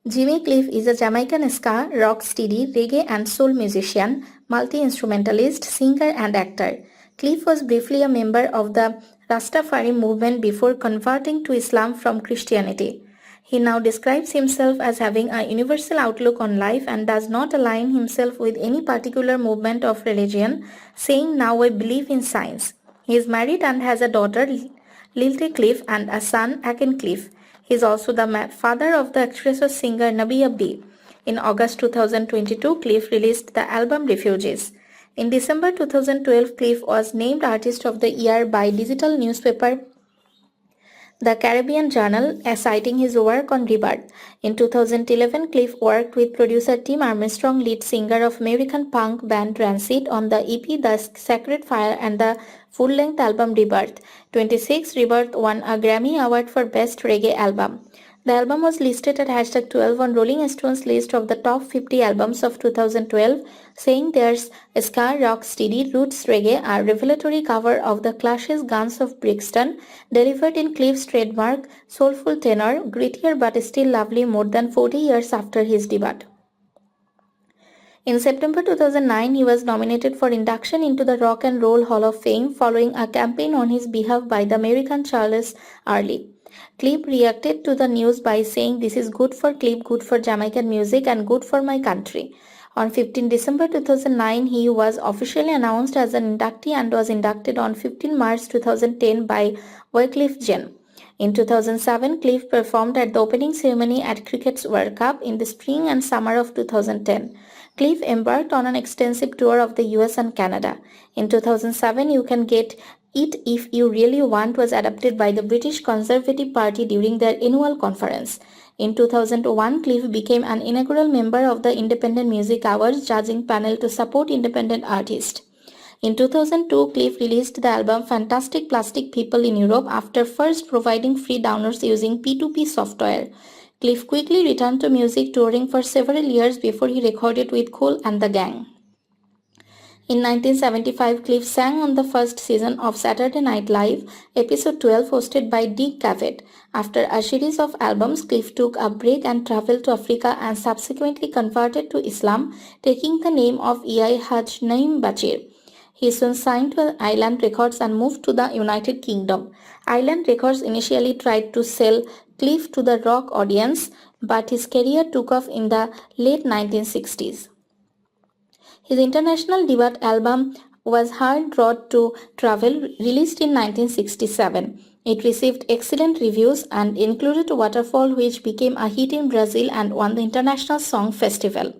Jimmy Cliff is a Jamaican ska, rocksteady, reggae and soul musician, multi-instrumentalist, singer and actor. Cliff was briefly a member of the Rastafari movement before converting to Islam from Christianity. He now describes himself as having a universal outlook on life and does not align himself with any particular movement of religion, saying, "Now I believe in science." He is married and has a daughter, Lilty Cliff, and a son, Aken Cliff. He is also the father of the actress or singer Nabiyah Be. In August 2022, Cliff released the album Refugees. In December 2012, Cliff was named Artist of the Year by digital newspaper The Caribbean Journal, citing his work on Rebirth. In 2011, Cliff worked with producer Tim Armstrong, lead singer of American punk band Rancid, on the EP The Sacred Fire and the full-length album Rebirth. 26, Rebirth won a Grammy Award for Best Reggae Album. The album was listed at #12 on Rolling Stone's list of the top 50 albums of 2012, saying there's ska, rock, steady, roots reggae, a revelatory cover of the Clash's Guns of Brixton, delivered in Cliff's trademark soulful tenor, grittier but still lovely more than 40 years after his debut. In September 2009, he was nominated for induction into the Rock and Roll Hall of Fame following a campaign on his behalf by the American Charles Early. Cliff reacted to the news by saying, "This is good for Cliff, good for Jamaican music and good for my country." On 15 December 2009, he was officially announced as an inductee and was inducted on 15 March 2010 by Wycliffe Jean. In 2007, Cliff performed at the opening ceremony at Cricket's World Cup in the spring and summer of 2010. Cliff embarked on an extensive tour of the US and Canada. In 2007, You Can Get It If You Really Want was adopted by the British Conservative Party during their annual conference. In 2001, Cliff became an inaugural member of the Independent Music Awards judging panel to support independent artists. In 2002, Cliff released the album Fantastic Plastic People in Europe after first providing free downloads using P2P software. Cliff quickly returned to music touring for several years before he recorded with Kool and the Gang. In 1975, Cliff sang on the first season of Saturday Night Live, episode 12, hosted by Dick Cavett. After a series of albums, Cliff took a break and traveled to Africa and subsequently converted to Islam, taking the name of Yai Haj Naim Bachir. He soon signed to Island Records and moved to the United Kingdom. Island Records initially tried to sell Cliff to the rock audience, but his career took off in the late 1960s. His international debut album was Hard Road to Travel, released in 1967. It received excellent reviews and included Waterfall, which became a hit in Brazil and won the International Song Festival.